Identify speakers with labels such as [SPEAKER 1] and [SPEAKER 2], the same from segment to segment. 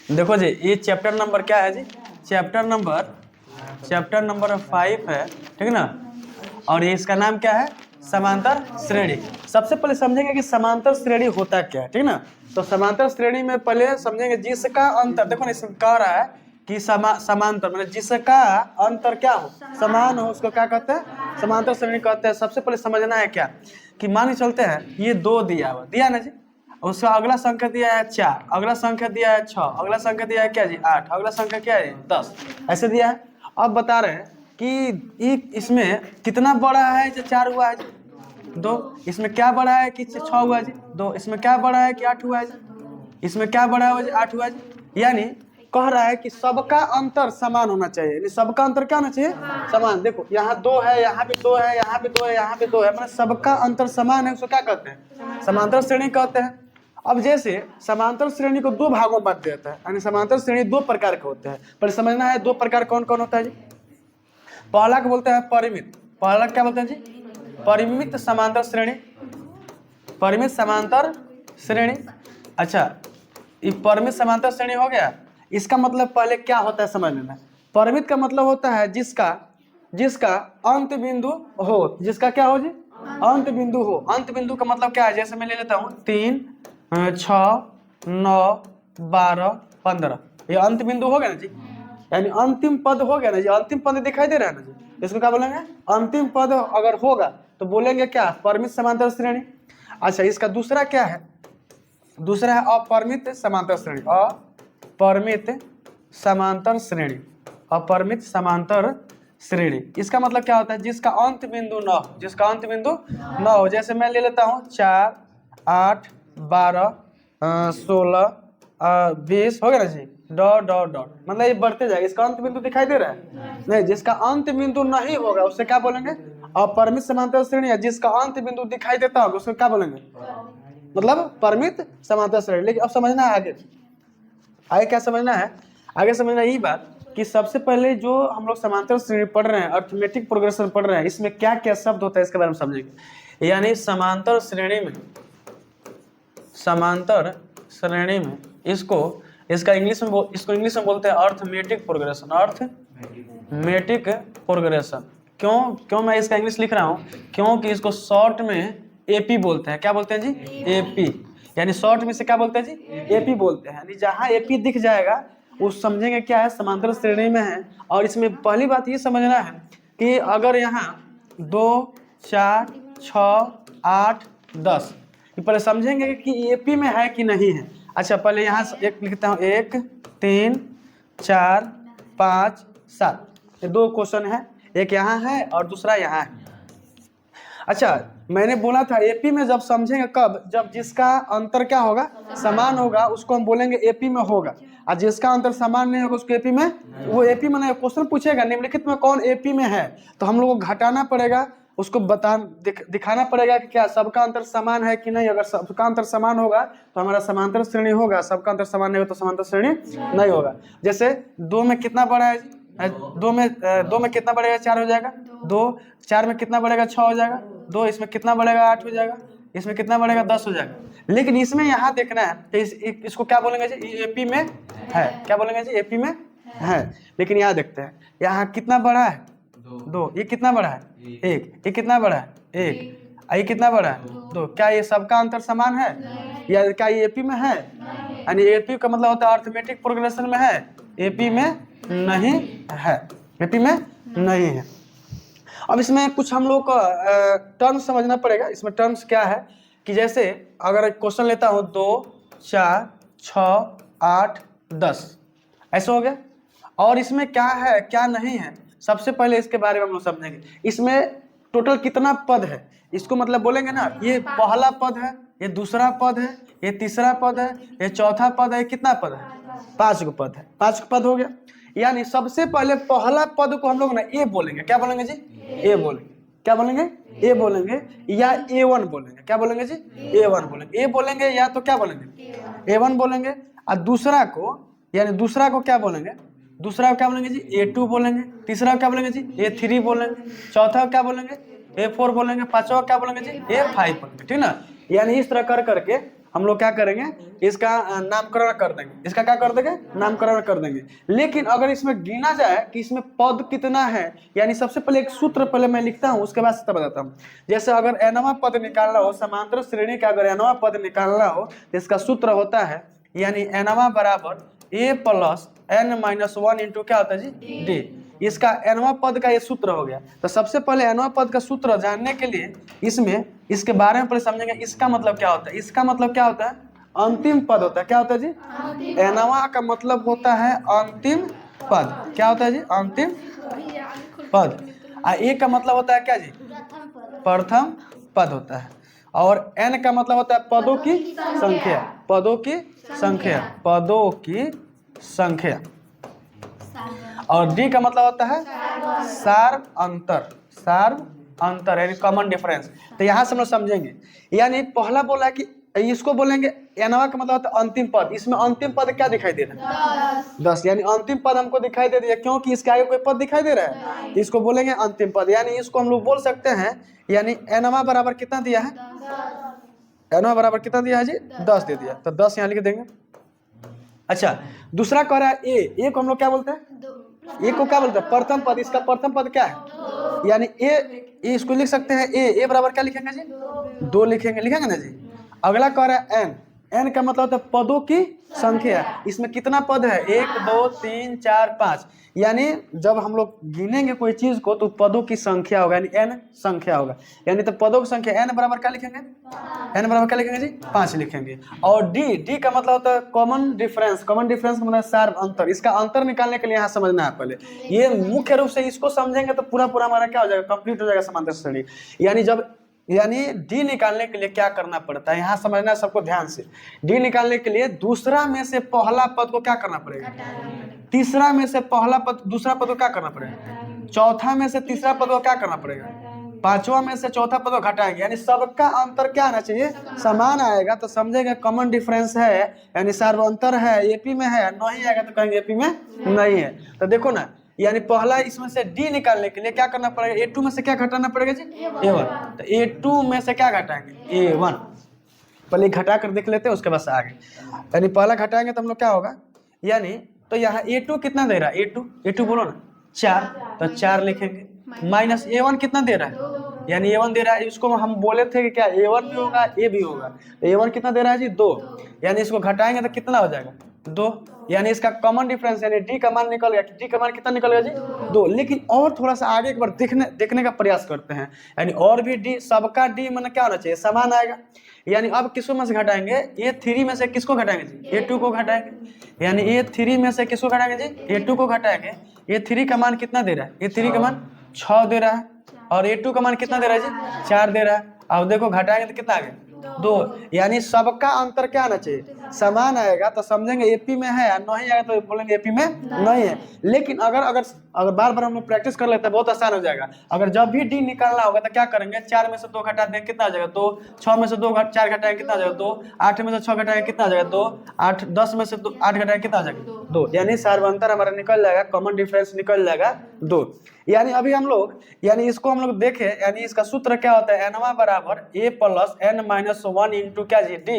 [SPEAKER 1] देखो जी, ये chapter number क्या है जी? चैप्टर नंबर 5 है, ठीक ना। और ये इसका नाम क्या है? समांतर श्रेणी। सबसे पहले समझेंगे कि समांतर श्रेणी होता क्या है, ठीक ना। तो समांतर श्रेणी में पहले समझेंगे जिसका अंतर, देखो ना इसमें कह रहा है कि समांतर मतलब जिसका अंतर क्या हो, समान हो, उसको क्या कहते हैं? समांतर श्रेणी कहते हैं। सबसे पहले समझना है क्या कि मान के चलते हैं ये 2 दिया ना जी, उसका अगला संख्या दिया है 4, अगला संख्या दिया है 6, अगला संख्या दिया है क्या जी 8, अगला संख्या क्या है 10, ऐसे दिया है। अब बता रहे हैं कि इसमें कितना बड़ा है जो 4 हुआ है जी? 2। इसमें क्या बड़ा है कि 6 हुआ है जी? 2। इसमें क्या बड़ा है कि 8 हुआ है जी? इसमें क्या बड़ा है जी? 8 हुआ है जी। यानी कह रहा है कि सबका अंतर समान होना चाहिए, यानी सबका अंतर क्या होना चाहिए? समान। देखो यहाँ 2 है, यहाँ भी 2 है, यहाँ भी 2 है, यहाँ भी 2 है, मतलब सबका अंतर समान है, उसको क्या कहते हैं? समांतर श्रेणी कहते हैं। अब जैसे समांतर श्रेणी को 2 भागों में बांट देता है, यानी समांतर श्रेणी 2 प्रकार के होते हैं। पर समझना है 2 प्रकार कौन कौन होता है जी? पहला को बोलते हैं परिमित। पहला क्या बोलते हैं जी? परिमित समांतर श्रेणी। परिमित समांतर श्रेणी। अच्छा, ये परिमित समांतर श्रेणी हो गया। इसका मतलब पहले क्या होता है समझ लेना। परिमित का मतलब होता है जिसका अंत बिंदु हो। जिसका क्या हो जी? अंत बिंदु हो। अंत बिंदु का मतलब क्या है? जैसे मैं ले लेता हूँ 3, 6, 9, 12, 15, ये अंत बिंदु हो गया ना जी, यानी अंतिम पद हो गया ना जी। अंतिम पद दिखाई दे रहा है ना जी, इसको क्या बोलेंगे? अंतिम पद अगर होगा तो बोलेंगे क्या? परिमित समांतर श्रेणी। अच्छा, इसका दूसरा क्या है? दूसरा है अपरिमित समांतर श्रेणी। अपरिमित समांतर श्रेणी। अपरिमित समांतर श्रेणी, इसका मतलब क्या होता है? जिसका अंत बिंदु न हो। जिसका अंत बिंदु न हो। जैसे मैं ले लेता हूँ 4, 8, 12, 16, 20 हो गया ना जी, डॉट डॉट डॉट, मतलब ये बढ़ते जाएगा। इसका अंत बिंदु दिखाई दे रहा है नहीं? जिसका अंत बिंदु नहीं होगा उससे क्या बोलेंगे? अपरिमित समांतर श्रेणी। है जिसका अंत बिंदु दिखाई देता होगा उसको क्या बोलेंगे? मतलब परिमित समांतर श्रेणी। लेकिन अब समझना है आगे क्या समझना है? आगे समझना यही बात कि सबसे पहले जो हम लोग समांतर श्रेणी पढ़ रहे हैं, अरिथमेटिक प्रोग्रेशन पढ़ रहे हैं, इसमें क्या क्या शब्द होता है इसके बारे में समझेंगे। यानी समांतर श्रेणी में इसको इंग्लिश में बोलते हैं अरिथमेटिक प्रोग्रेशन। Arithmetic progression. क्यों मैं इसका इंग्लिश लिख रहा हूँ? क्योंकि इसको शॉर्ट में एपी बोलते हैं। क्या बोलते हैं जी? एपी। यानी शॉर्ट में से क्या बोलते हैं जी? एपी बोलते हैं। यानी जहां एपी दिख जाएगा वो समझेंगे क्या है? समांतर श्रेणी में है। और इसमें पहली बात ये समझना है कि अगर यहाँ 2, 4, 6, 8, 10, पहले समझेंगे कि एपी में है कि नहीं है। अच्छा, पहले यहाँ एक लिखता हूँ, 1, 3, 4, 5, 7, ये 2 क्वेश्चन है। एक यहाँ है और दूसरा यहाँ है। अच्छा, मैंने बोला था एपी में जब समझेंगे कब? जब जिसका अंतर क्या होगा? समान होगा, उसको हम बोलेंगे एपी में होगा। और जिसका अंतर समान नहीं होगा उसको एपी में, वो एपी में नहीं। क्वेश्चन पूछेगा निम्नलिखित में कौन एपी में है, तो हम लोग को घटाना पड़ेगा, उसको दिखाना पड़ेगा कि क्या सबका अंतर समान है कि नहीं। अगर सबका अंतर समान होगा तो हमारा समांतर श्रेणी होगा, सबका अंतर समान नहीं होगा तो समांतर श्रेणी नहीं होगा। जैसे 2 में कितना बड़ा है? 2 में कितना बढ़ेगा? 4 हो जाएगा। 2, 4 में कितना बढ़ेगा? 6 हो जाएगा। 2, इसमें कितना बढ़ेगा? 8 हो जाएगा। इसमें कितना बढ़ेगा? 10 हो जाएगा। लेकिन इसमें यहाँ देखना है कि इसको क्या बोलेंगे जी? एपी में है। क्या बोलेंगे जी? एपी में है। लेकिन यहाँ देखते हैं, यहाँ कितना बड़ा है? 2। ये कितना बड़ा है? 1। ये कितना बड़ा है? 1। ये कितना बड़ा है? 2। क्या ये सबका अंतर समान है? या क्या ये एपी में है? यानी एपी का मतलब होता है अरिथमेटिक प्रोग्रेशन में है, एपी में नहीं है। एपी में नहीं है। अब इसमें कुछ हम लोग को टर्म्स समझना पड़ेगा। इसमें टर्म्स क्या है कि जैसे अगर क्वेश्चन लेता हूँ 2, 4, 6, 8, 10, ऐसा हो गया। और इसमें क्या है क्या नहीं है, सबसे पहले इसके बारे में हम लोग समझेंगे। इसमें टोटल कितना पद है, इसको मतलब बोलेंगे ना, ये पहला पद है, ये दूसरा पद है, ये तीसरा पद है, ये चौथा पद है। कितना पद है? 5 पद है। 5 पद हो गया। यानी सबसे पहले पहला पद को हम लोग ना ए बोलेंगे। क्या बोलेंगे जी? ए बोलेंगे। क्या बोलेंगे? ए बोलेंगे या A1 बोलेंगे। क्या बोलेंगे जी? A1 बोलेंगे। ए बोलेंगे या तो क्या बोलेंगे? A1 बोलेंगे। और दूसरा को क्या बोलेंगे? दूसरा को क्या बोलेंगे जी? A2 बोलेंगे। तीसरा को क्या बोलेंगे जी? A3 बोलेंगे। चौथा को क्या बोलेंगे? A4 बोलेंगे। पांचवा को क्या बोलेंगे जी? A5 बोलेंगे। ठीक ना। यानी इस तरह कर करके हम लोग क्या करेंगे, इसका नामकरण कर देंगे। इसका क्या कर देंगे, नामकरण कर देंगे। लेकिन अगर इसमें गिना जाए कि इसमें पद कितना है, यानी सबसे पहले एक सूत्र पहले मैं लिखता हूँ, उसके बाद से बताता हूँ। जैसे अगर nवां पद निकालना हो, समांतर श्रेणी का अगर nवां पद निकालना हो तो इसका सूत्र होता है, यानी nवां बराबर a plus n minus 1 into क्या होता है जी, d। इसका nवां पद का ये सूत्र हो गया। तो सबसे पहले nवां पद का सूत्र जानने के लिए इसमें इसके बारे में पहले समझेंगे। इसका मतलब क्या होता है, इसका मतलब क्या होता है, अंतिम पद होता है। क्या होता है जी, nवां का मतलब होता है अंतिम पद। क्या होता है जी, अंतिम पद। a का मतलब होता है क्या जी, प्रथम पद होता है। और n का मतलब होता है पदों की संख्या, पदों की संख्या, पदों की संख्या। और d का मतलब होता है सार अंतर, सार अंतर यानी कॉमन डिफरेंस। तो यहाँ से हम लोग समझेंगे, यानी पहला बोला है कि इसको बोलेंगे nवां का मतलब होता है अंतिम पद। इसमें अंतिम पद क्या दिखाई दे रहा है, 10, यानी अंतिम पद हमको दिखाई दे रही है, क्योंकि इसके आगे कोई पद दिखाई दे रहा है, इसको बोलेंगे अंतिम पद। यानी इसको हम लोग बोल सकते हैं, यानी nवां बराबर कितना दिया है, nवां बराबर कितना दिया है जी, 10 दे दिया। तो 10 यहाँ लिख देंगे। अच्छा, दूसरा कह रहा है ए को हम लोग क्या बोलते हैं, ए को क्या बोलते हैं, प्रथम पद। इसका प्रथम पद क्या है, यानी ए इसको लिख सकते हैं ए बराबर क्या लिखेंगे जी, 2 लिखेंगे, लिखेंगे ना जी। अगला कह रहा है एन का मतलब होता है पदों की संख्या। इसमें कितना पद है, 1 2 3 4 5, यानी जब हम लोग गिनेंगे कोई चीज को तो पदों की संख्या होगा, यानी n संख्या होगा। यानी तो पदों की संख्या n बराबर क्या लिखेंगे, n बराबर क्या लिखेंगे जी, 5 लिखेंगे। और d का मतलब होता है कॉमन डिफरेंस। कॉमन डिफरेंस का मतलब सार अंतर। इसका अंतर निकालने के लिए यहाँ समझना है पहले, ये मुख्य रूप से इसको समझेंगे तो पूरा हमारा क्या हो जाएगा, कंप्लीट हो जाएगा समांतर श्रेणी। यानी डी निकालने के लिए क्या करना पड़ता है, यहाँ समझना है सबको ध्यान से। डी निकालने के लिए दूसरा में से पहला पद को क्या करना पड़ेगा, तीसरा में से पहला पद दूसरा पद को क्या करना पड़ेगा, चौथा में से तीसरा पद को क्या करना पड़ेगा, पांचवा में से चौथा पद को घटाएंगे। यानी सबका अंतर क्या आना चाहिए, समान आएगा तो समझेंगे कॉमन डिफरेंस है, यानी सार्वंतर है, एपी में है। नहीं आएगा तो कहेंगे एपी में नहीं है। तो देखो ना, यानी पहला इसमें से डी निकालने के लिए क्या करना पड़ेगा, A2 में से क्या घटाना पड़ेगा जी, A1। तो A2 में से क्या घटाएंगे, A1। पहले घटा कर देख लेते हैं, उसके बाद आगे। यानी पहला घटाएंगे तो हम लोग क्या होगा, यानी तो यहाँ A2 कितना दे रहा है, A2 बोलो ना 4, तो 4 लिखेंगे। माइनस A1 कितना दे रहा है, यानी A1 दे रहा है, इसको हम बोले थे कि क्या A1 भी होगा A भी होगा। तो A1 कितना दे रहा है जी, 2, यानी इसको घटाएंगे तो कितना हो जाएगा, 2। यानी इसका कॉमन डिफरेंस यानी डी का मान निकल गया। डी का मान कितना निकल गया जी, 2। लेकिन और थोड़ा सा आगे एक बार देखने का प्रयास करते हैं, यानी और भी डी, सबका डी मतलब क्या होना चाहिए, समान आएगा। यानी अब किसको में से घटाएंगे, A3 में से किसको घटाएंगे जी, A2 को घटाएंगे। यानी A3 में से किसको घटाएंगे जी, A2 को घटाएंगे। A3 का मान कितना दे रहा है, A3 का मान 6 दे रहा है, और A2 का मान कितना दे रहा है जी, 4 दे रहा है। अब देखो घटाएंगे तो कितना आ गया, 2। यानी सबका अंतर क्या आना चाहिए, समान आएगा तो समझेंगे एपी में है, नहीं आएगा तो बोलेंगे एपी में नहीं है। लेकिन अगर बार हम लोग प्रैक्टिस कर लेते हैं बहुत आसान हो जाएगा। अगर जब भी डी निकालना होगा तो क्या करेंगे, 4 में से 2 घटा देंगे, कितना आ जाएगा 2। 6 में से 4 घटाएंगे, कितना आ जाएगा 2। 8 में से 6 घटाएंगे, कितना आ जाएगा 2। 8 10 में से 8 घटाएंगे, कितना आ जाएगा 2। यानी सार्वंतर हमारा निकल जाएगा, कॉमन डिफरेंस निकल जाएगा 2। यानी अभी हम लोग, यानी इसको हम लोग देखें, यानी इसका सूत्र क्या होता है, nवां बराबर a plus n minus 1 into क्या जी, d।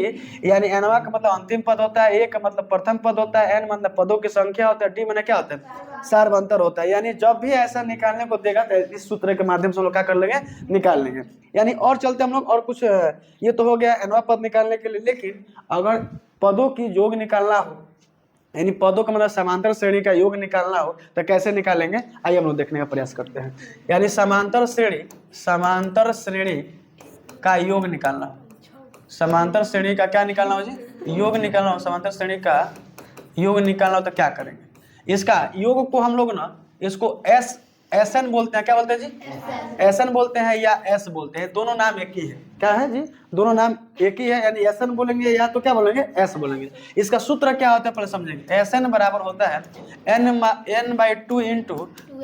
[SPEAKER 1] यानी nवां का मतलब अंतिम पद होता है, a का मतलब प्रथम पद होता है, n मतलब पदों की संख्या होता है, d मतलब क्या होता है, सार्वंतर होता है। यानी जब भी ऐसा निकालने को देगा तो इस सूत्र के माध्यम से हम लोग क्या कर लेंगे, निकाल लेंगे। यानी और चलते हम लोग, और कुछ ये तो हो गया nवां पद निकालने के लिए। लेकिन अगर पदों की योग निकालना हो, यानी पदों का मतलब समांतर श्रेणी का योग निकालना हो तो कैसे निकालेंगे, आइए हम लोग देखने का प्रयास करते हैं। यानी समांतर श्रेणी का योग निकालना हो, समांतर श्रेणी का क्या निकालना हो जी, योग निकालना हो। समांतर श्रेणी का योग निकालना हो तो क्या करेंगे, इसका योग को हम लोग ना इसको SN बोलते हैं। क्या बोलते हैं जी, SN बोलते हैं या S बोलते हैं, दोनों नाम एक ही है। क्या है जी, दोनों नाम एक ही है, यानी SN बोलेंगे या तो क्या बोलेंगे, S बोलेंगे। इसका सूत्र क्या होता है पहले समझेंगे। SN बराबर होता है n/2 into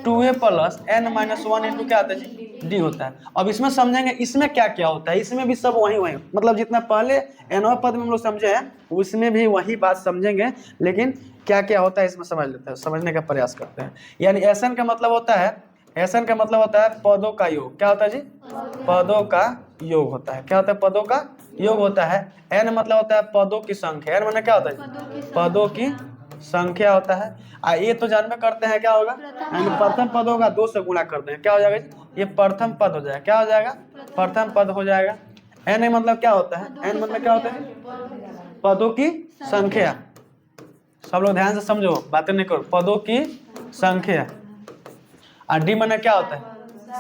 [SPEAKER 1] 2a plus n minus 1 into क्या होता है जी, D होता है। अब इसमें समझेंगे इसमें क्या क्या होता है, इसमें भी सब वही मतलब जितना पहले nवां पद में हम लोग समझे हैं उसमें भी वही बात समझेंगे। लेकिन क्या क्या होता है इसमें समझ लेते हैं, समझने का प्रयास करते हैं। यानी SN का मतलब होता है, SN का मतलब होता है पदों का योग। क्या होता है जी, पदों का योग होता है। क्या होता है? पदों का योग होता है। n मतलब होता है पदों की संख्या। n मतलब क्या होता है? पदों की संख्या होता है। ये तो जानबे करते हैं क्या होगा, यानी प्रथम पद होगा 2 से गुणा करते हैं, क्या हो जाएगा जी? ये प्रथम पद हो जाएगा। क्या हो जाएगा? प्रथम पद हो जाएगा। n मतलब क्या होता है? n मतलब क्या होता है? पदों की संख्या। सब लोग ध्यान से समझो, बातें नहीं करो। पदों की संख्या। और डी माने क्या होता है?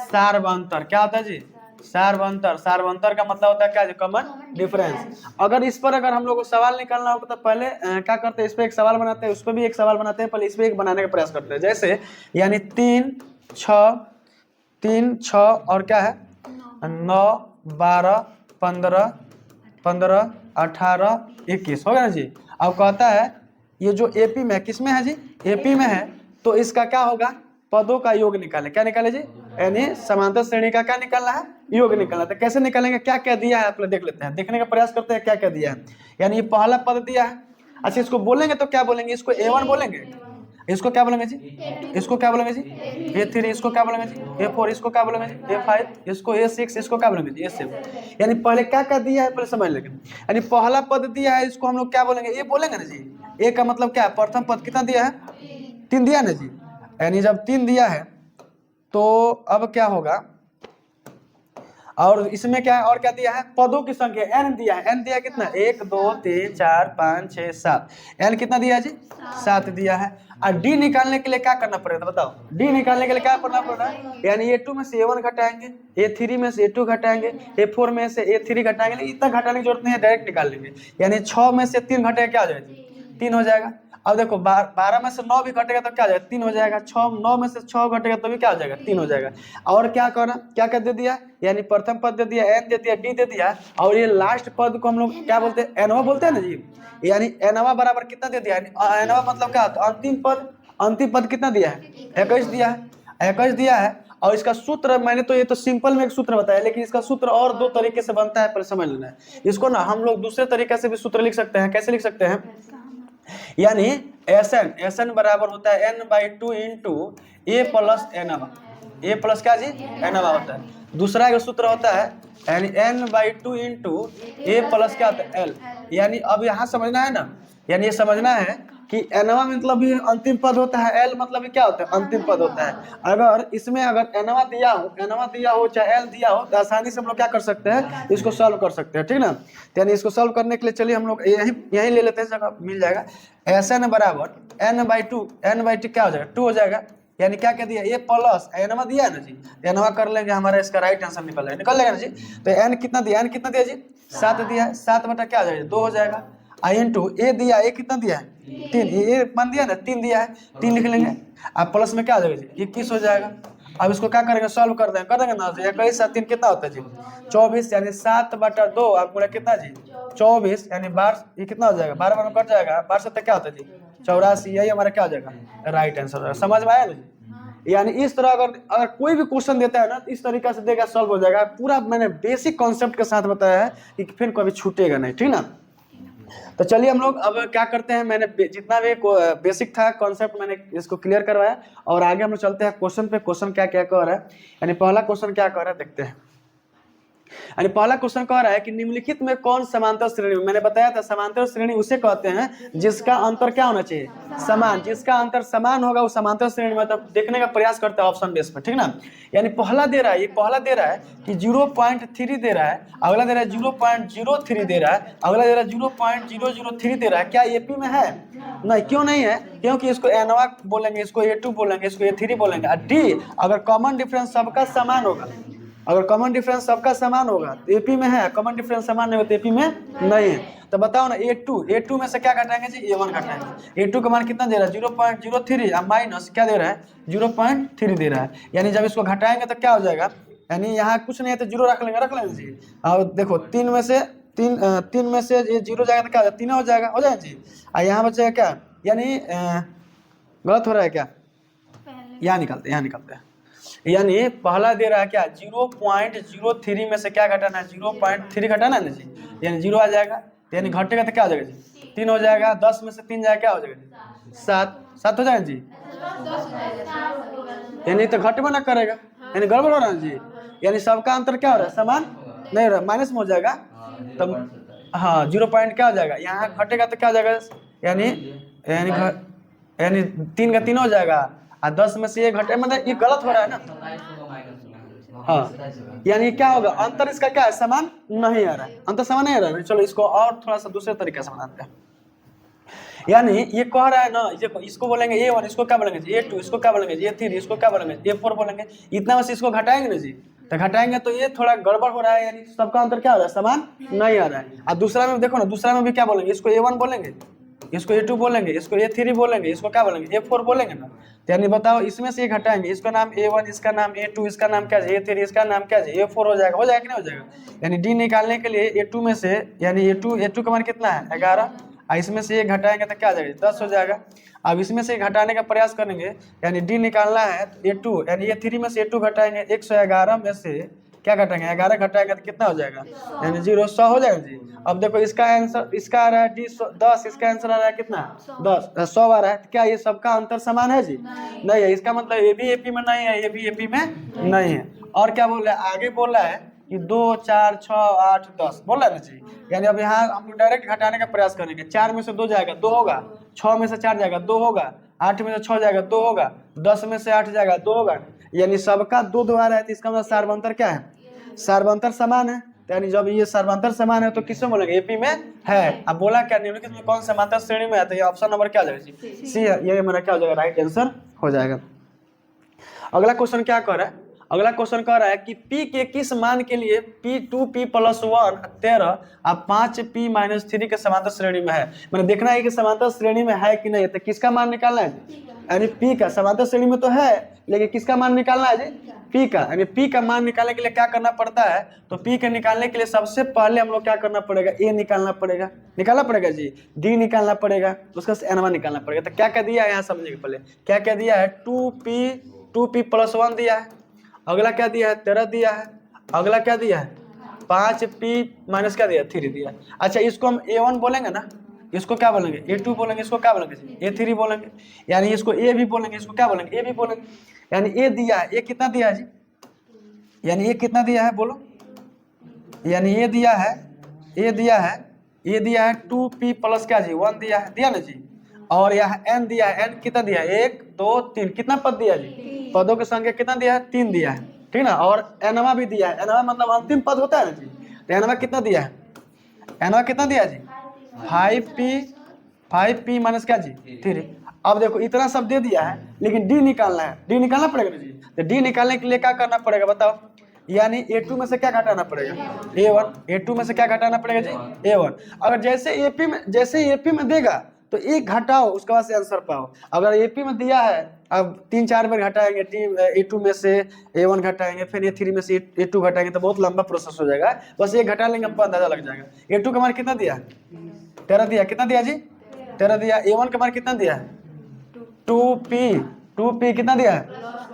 [SPEAKER 1] सार्वंतर। क्या होता है जी? सार्वंतर। सार्वंतर का मतलब होता है क्या जी? Common difference. अगर इस पर अगर हम लोग को सवाल निकालना होगा तो पहले क्या करते हैं, इस पे एक सवाल बनाते हैं, उस पर भी एक सवाल बनाते हैं, पहले इस पे एक बनाने का प्रयास करते हैं। जैसे यानी 3 6 और क्या है 9 12 15 15 18 21 हो गया ना जी। अब कहता है ये जो एपी में है, किस में है जी? एपी में है, तो इसका क्या होगा? पदों का योग निकालें। क्या निकाले जी? यानी समांतर श्रेणी का क्या निकालना है? योग निकालना है। तो कैसे निकालेंगे? क्या क्या दिया है आप लोग देख लेते हैं, देखने का प्रयास करते हैं क्या क्या दिया है। यानी ये पहला पद दिया है। अच्छा, इसको बोलेंगे तो क्या बोलेंगे? इसको A1 बोलेंगे। इसको क्या बोलेंगे जी? इसको क्या बोलेंगे जी? A3। इसको क्या बोलेंगे जी? A4। इसको क्या बोलेंगे जी? A5। इसको A6। इसको क्या बोलेंगे जी? A7। यानी पहले क्या क्या दिया है पहले समझ लेंगे। यानी पहला पद दिया है, इसको हम लोग क्या बोलेंगे? ए बोलेंगे ना जी। ए का मतलब क्या है? प्रथम पद कितना दिया है? 3 दिया ना जी। यानी जब 3 दिया है तो अब क्या होगा? और इसमें क्या है? और क्या दिया है? पदों की संख्या n दिया है। n दिया है कितना? 1 2 3 4 5 6 7। n कितना दिया है जी? 7 दिया है। और d निकालने के लिए क्या करना पड़ेगा बताओ? d निकालने के लिए क्या करना पड़ेगा? यानी A2 में से A1 घटाएंगे, A3 में से A2 घटाएंगे, A4 में से A3 घटाएंगे। इतना घटाने की जरूरत नहीं है, डायरेक्ट निकाल लेंगे। यानी 6 में से 3 घटेगा, क्या हो जाएगा? 3 हो जाएगा। अब देखो 12 में से 9 भी घटेगा तो क्या हो जाएगा? 3 हो जाएगा। 9 में से 6 घटेगा तो भी क्या हो जाएगा? 3 हो जाएगा। और क्या करना, क्या क्या दे दिया? यानी प्रथम पद दे दिया, n दे दिया, d दे दिया, और ये लास्ट पद को हम लोग क्या बोलते हैं? एनवा बोलते हैं ना जी। यानी एनवा बराबर कितना दे दिया? एनवा मतलब क्या होता है? अंतिम पद। अंतिम पद कितना दिया है? 21 दिया है। 21 दिया है। और इसका सूत्र मैंने तो ये तो सिंपल में एक सूत्र बताया, लेकिन इसका सूत्र और 2 तरीके से बनता है, पर समझ लेना है इसको ना। हम लोग दूसरे तरीके से भी सूत्र लिख सकते हैं। कैसे लिख सकते हैं? यानी एसएन बराबर होता है n/2 into a plus एनवा। A plus क्या जी? एनवा होता है। दूसरा का सूत्र होता है यानी n/2 इंटू ए प्लस क्या होता है? एल। यानी अब यहाँ समझना है ना, यानी ये समझना है कि एनवा मतलब भी अंतिम पद होता है, एल मतलब भी क्या होता है? अंतिम पद होता है। अगर इसमें अगर एनवा दिया हो चाहे एल दिया हो, तो आसानी से हम लोग क्या कर सकते हैं? इसको सॉल्व कर सकते हैं, ठीक ना। तो यानी इसको सॉल्व करने के लिए चलिए हम लोग यही ले लेते हैं, जगह मिल जाएगा। एसएन बराबर n/2 क्या हो जाएगा? 2 हो जाएगा। यानी क्या कह दिया? ए प्लस एनवा दिया है ना जी, एनवा कर लेंगे, हमारा इसका राइट आंसर निकल लेगा ना जी। तो एन कितना दिया? एन कितना दिया जी? 7 दिया है। 7 बटा क्या हो जाएगा? 2 हो जाएगा। आई इंटू ए दिया, ए कितना दिया है? 3। ए मान दिया ना, 3 दिया है, 3 लिख लेंगे। अब प्लस में क्या हो जाएगा जी? 21 हो जाएगा। अब इसको क्या करेंगे? सॉल्व कर देंगे ना। 21 7 3 कितना होता है जी? 24। यानी 7 बटा 2 आपको कितना जी? 24। यानी 12, ये कितना हो जाएगा? 12 में कट जाएगा, 12 से क्या होता है जी? 84। यही हमारा क्या हो जाएगा? Right answer. समझ में आया ना जी? यानी इस तरह अगर कोई भी क्वेश्चन देता है ना, इस तरीका से देगा, सॉल्व हो जाएगा। पूरा मैंने बेसिक कॉन्सेप्ट के साथ बताया है कि फिर कभी छूटेगा नहीं, ठीक ना। तो चलिए हम लोग अब क्या करते हैं, मैंने जितना भी बेसिक था कॉन्सेप्ट मैंने इसको क्लियर करवाया, और आगे हम लोग चलते हैं क्वेश्चन पे। क्वेश्चन क्या क्या कह रहा है, यानी पहला क्वेश्चन क्या कह रहा है देखते हैं। यानी पहला क्वेश्चन कह रहा है कि निम्नलिखित में कौन समांतर श्रेणी? मैंने बताया था समांतर श्रेणी उसे कहते हैं जिसका अंतर क्या होना चाहिए? समान। जिसका अंतर समान होगा वो समांतर श्रेणी। मतलब देखने का प्रयास करते हैं ऑप्शन बेस पर, ठीक ना। यानी पहला दे रहा है, ये पहला दे रहा है कि 0.3 दे रहा है, अगला दे रहा है 0.03 दे रहा है, अगला दे रहा है 0.003 दे रहा है। क्या एपी में है? नहीं। क्यों नहीं है? क्योंकि इसको एनवा बोलेंगे, इसको A2 बोलेंगे, इसको A3 बोलेंगे। और डी अगर कॉमन डिफरेंस सबका समान होगा, अगर कॉमन डिफरेंस सबका समान होगा तो एपी में है, कॉमन डिफरेंस समान नहीं होता एपी में नहीं है। तो बताओ ना, A2 में से क्या घटाएंगे जी? A1 घटाएंगे। A2 का मान कितना दे रहा है? 0.03 और माइनस क्या दे रहा है? 0.3 दे रहा है। यानी जब इसको घटाएंगे तो क्या हो जाएगा? यानी यहाँ कुछ नहीं है तो 0 रख लेंगे जी। और देखो 3 में से ये 0 जाएगा तो क्या हो जाएगा? 3 हो जाएगा जी। और यहाँ बचेगा क्या? यानी गलत हो रहा है क्या? यहाँ निकालते हैं। यानी पहला दे रहा है क्या? 0.03 में से क्या घटाना है? 0.3 घटाना है ना जी। यानी 0 आ जाएगा, यानी घटेगा तो क्या हो जाएगा जी? 3 हो जाएगा। 10 में से 3 जाएगा, क्या हो जाएगा जी? 7 हो जाएगा जी। यानी तो घटबा ना करेगा, यानी गड़बड़ हो रहा है जी। यानी सबका अंतर क्या हो रहा है? समान नहीं माइनस में हो जाएगा तब, हाँ 0 पॉइंट क्या हो जाएगा, यहाँ घटेगा तो क्या हो जाएगा, यानी यानी यानी 3 का 3 हो जाएगा, और 10 में से 1 घटे, मतलब ये गलत हो रहा है ना। हाँ यानी क्या होगा, अंतर इसका क्या है, समान नहीं आ रहा है, अंतर समान नहीं आ रहा है। चलो इसको और थोड़ा सा दूसरे तरीके से बनाते हैं। यानी ये कह रहा है ना, ये इसको बोलेंगे A1, इसको क्या बोलेंगे A2, इसको क्या बोलेंगे A3, इसको क्या बोलेंगे A4 बोलेंगे। इतना बस इसको घटाएंगे ना जी, तो घटाएंगे तो ये थोड़ा गड़बड़ हो रहा है, यानी सबका अंतर क्या हो रहा है, समान नहीं आ रहा है। और दूसरा में देखो ना, दूसरा में भी क्या बोलेंगे, इसको A1 बोलेंगे, इसको A2 बोलेंगे, इसको A3 बोलेंगे, इसको क्या बोलेंगे A4 बोलेंगे ना। तो यानी बताओ, इसमें से ये घटाएंगे, इसका नाम A1, इसका नाम A2, इसका नाम क्या है A3, इसका नाम क्या है A4 हो जाएगा कि नहीं हो जाएगा। यानी D निकालने के लिए A2 में से, यानी A2 का मान कितना है 11, इसमें से ये घटाएंगे तो क्या आ जाएगा 10 हो जाएगा। अब इसमें से घटाने का प्रयास करेंगे, यानी D निकालना है तो A2, यानी A3 में से A2 घटाएंगे, 111 में से क्या घटाएंगे 11 घटाएंगे तो कितना हो जाएगा, यानी 0, 100 हो जाएगा जी। अब देखो इसका आंसर, इसका आ रहा है D 10, इसका आंसर आ रहा है कितना 10, 100 आ रहा है। तो क्या ये सबका अंतर समान है जी, नहीं है। इसका मतलब ये भी AP में नहीं है, ये भी AP में नहीं है। और क्या बोल रहा है, आगे बोल रहा है कि 2, 4, 6, 8, 10 बोल रहा है ना जी। यानी अब यहाँ हम लोग डायरेक्ट घटाने का प्रयास करेंगे, 4 में से 2 जाएगा 2 होगा, 6 में से 4 जाएगा 2 होगा, 8 में से 6 जाएगा 2 होगा, 10 में से 8 जाएगा 2 होगा। यानी सबका 2 2 आ रहा है, तो इसका मतलब सार्वंतर क्या है, सार्वंतर समान है। यानी जब ये सार्वंतर समान है तो किससे बोलेंगे AP में है। अब बोला क्या, निम्नलिखित में कौन समांतर श्रेणी में है, तो ये ऑप्शन नंबर क्या हो जाएगा जी, सी है। ये मेरा क्या हो जाएगा, राइट आंसर हो जाएगा। अगला क्वेश्चन क्या कर रहा है, अगला क्वेश्चन कह रहा है कि P के किस मान के लिए P2P + 1 13 और 5P - 3 के समांतर श्रेणी में है। मैंने देखना है कि समांतर श्रेणी में है कि नहीं, तो किसका मान निकालना है, यानी P का। समांतर श्रेणी में तो है, लेकिन किसका मान निकालना है जी, P का। यानी P का मान निकालने के लिए क्या करना पड़ता है, तो P के निकालने के लिए सबसे पहले हम लोग क्या करना पड़ेगा, A निकालना पड़ेगा जी, D निकालना पड़ेगा, उसका N1 निकालना पड़ेगा। तो क्या क्या दिया है यहाँ समझिए पहले, क्या क्या दिया है, 2P + 1 दिया है, अगला क्या दिया है 13 दिया है, अगला क्या दिया है 5P - क्या दिया 3 दिया है। अच्छा इसको हम A1 बोलेंगे ना, इसको क्या बोलेंगे A2 बोलेंगे, इसको क्या बोलेंगे A3 बोलेंगे, यानी इसको A भी बोलेंगे, इसको क्या बोलेंगे A भी बोलेंगे। यानी A दिया है, A कितना दिया है जी, यानी A कितना दिया है बोलो, यानी A दिया है, A दिया है 2P + क्या जी 1 दिया ना जी। और यहाँ N दिया है, N कितना दिया है 1 2 3, कितना पद दिया जी, पदों की संख्या कितना दिया है 3 दिया है, ठीक ना। और Nवा भी दिया है, Nवा मतलब अंतिम पद होता है ना जी। तो Nवा कितना दिया है, Nवा कितना दिया जी 5P - क्या जी 3। अब देखो इतना सब दे दिया है, लेकिन D निकालना है, D निकालना पड़ेगा ना जी। तो D निकालने के लिए क्या करना पड़ेगा बताओ, यानी A2 में से क्या घटाना पड़ेगा A1, A2 में से क्या घटाना पड़ेगा जी A1। अगर जैसे AP में देगा तो 1 घटाओ, उसके बाद से आंसर पाओ। अगर AP में दिया है, अब 3-4 बार घटाएंगे, A2 में से A1 घटाएंगे, फिर A3 में से A2 घटाएंगे, तो बहुत लंबा प्रोसेस हो जाएगा। बस 1 घटा लेंगे, हमको अंदाजा लग जाएगा। A2 का मान कितना दिया 13 दिया, कितना दिया जी 13 दिया। A1 का मान कितना दिया है 2P कितना दिया है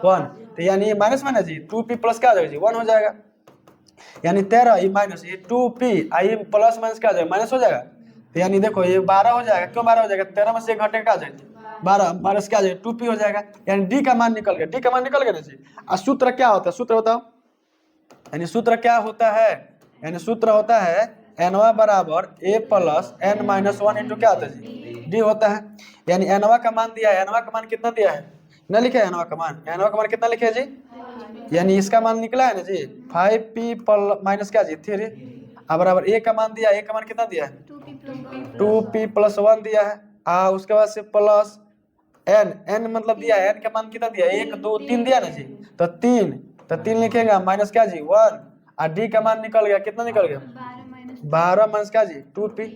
[SPEAKER 1] 1। तो यानी ये माइनस में ना जी 2P + क्या हो जाएगा जी 1 हो जाएगा। यानी 13 ये माइनस, ये 2P आई प्लस माइनस क्या हो जाएगा माइनस हो जाएगा। तो यानी देखो ये 12 हो जाएगा, क्यों 12 हो जाएगा, 13 में से 1 घटेगा क्या हो जाएगा 12 माइनस क्या हो जाएगा 2P हो जाएगा। यानी D का मान निकल गया, D का मान निकल गया ना जी। और सूत्र क्या होता है, सूत्र बताओ, यानी सूत्र क्या होता है, यानी सूत्र होता है Nवा बराबर A + N - 1 इंटू क्या होता है जी D होता है। यानी Nवा का मान दिया है, Nवा का मान कितना दिया है ना, लिखे Nवा का मान कितना लिखे जी, यानी इसका मान निकला है ना जी 5P - क्या जी 3 बराबर A का मान दिया, A का मान कितना दिया है 2P + 1 दिया है, उसके बाद से प्लस N मतलब दिया है, N का मान कितना दिया 1 2 3 दिया ना जी। तो 3 लिखेगा माइनस क्या जी 1, और D का मान निकल गया, कितना निकल गया 12 माइनस क्या जी 2P।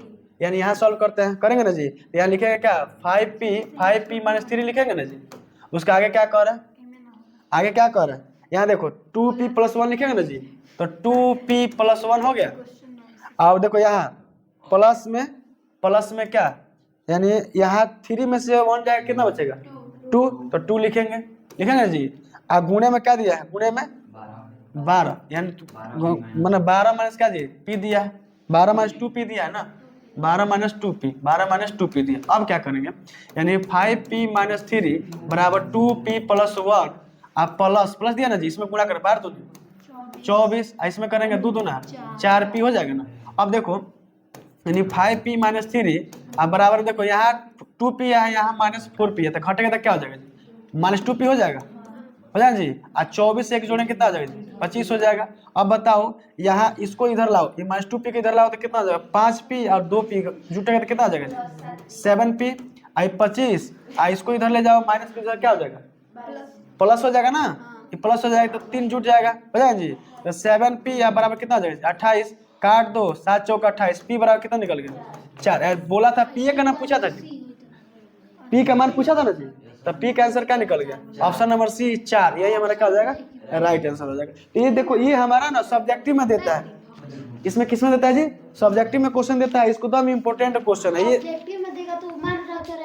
[SPEAKER 1] यानी यहाँ सॉल्व करते हैं, करेंगे ना जी। तो यहाँ लिखेगा क्या 5P - 3 लिखेंगे ना जी। उसका आगे क्या कर रहा है, आगे क्या कर रहा है, यहाँ देखो 2P + 1 लिखेंगे ना जी। तो 2P + 1 हो गया। अब देखो यहाँ प्लस में क्या, यानी यहाँ 3 में से 1 जाएगा, कितना बचेगा 2, तो 2 लिखेंगे ना जी। अब गुणे में क्या दिया है, गुणे में 12, यानी मैंने 12 माइनस क्या जी P दिया है, 12 - 2P दिया है ना, 12 - 2P दिया। अब क्या करेंगे, यानी 5P - 3 बराबर 2P + 1 आप प्लस दिया ना जी, इसमें गुणा कर बार दो 24, इसमें करेंगे 2 दूना 4p हो जाएगा ना। अब देखो यानी 5p माइनस 3 अब बराबर देखो यहाँ 2p है, यहाँ -4p है, तो घटेगा तो क्या हो जाएगा -2p हो जाएगा जी। और 24 से 1 जोड़ें कितना आ जाएगा 25 हो जाएगा। अब बताओ यहाँ इसको इधर लाओ, ये -2p के इधर लाओ तो कितना आ जाएगा 5p और 2p जुटेगा तो कितना आ जाएगा 7p। आई 25 इसको इधर ले जाओ माइनस के इधर क्या हो जाएगा प्लस हो जाएगा ना, ये प्लस हो जाएगा तो 3 जुट जाएगा हो जाएगा जी। तो 7p या बराबर कितना हो जाएगा 28, काट दो 7 चौक 28, p बराबर कितना निकल गया 4। बोला था p का नाम पूछा था, p का मान पूछा था ना जी, तो p का आंसर क्या निकल गया ऑप्शन नंबर सी 4, यही हमारा क्या हो जाएगा राइट आंसर हो जाएगा। तो ये देखो ये हमारा ना सब्जेक्टिव में देता है, इसमें किस में देता है जी सब्जेक्टिव में क्वेश्चन देता है, इसको तो इम्पोर्टेंट क्वेश्चन है ये।
[SPEAKER 2] ऑब्जेक्टिव में देगा तो मान रखकर